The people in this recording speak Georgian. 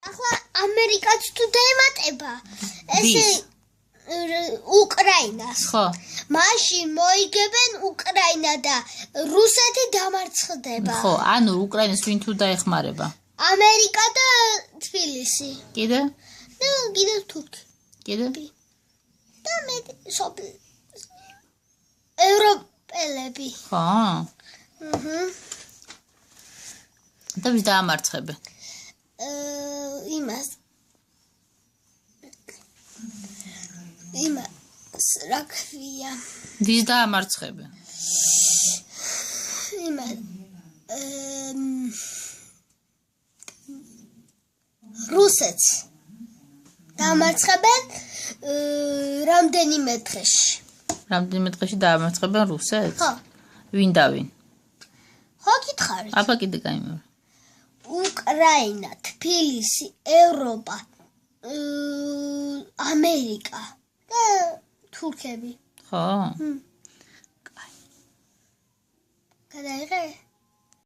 ახლა ამერიკაც თუ დაემატება, ესე უკრაინას. ხო. მაშინ მოიგებენ უკრაინა და რუსეთი დამარცხდება. ხო, ანუ უკრაინას ვინ თუ დაეხმარება? ამერიკა და თბილისი. კიდე? და კიდე თურქი. კიდე? და მე ევროპელები. ხო. და ვის დაამარცხებენ? იმას რა ქვია? ვის დაამარცხებენ? რუსეთს დაამარცხებენ რამდენიმე დღეში. რამდენიმე დღეში დაამარცხებენ რუსეთს? ხო. ვინ და ვინ? ხო გითხარით. აბა კიდე გაიმეორე. უკრაინა, თბილისი, ევროპა, ამერიკა და თურქები. ხო. გადაიღე?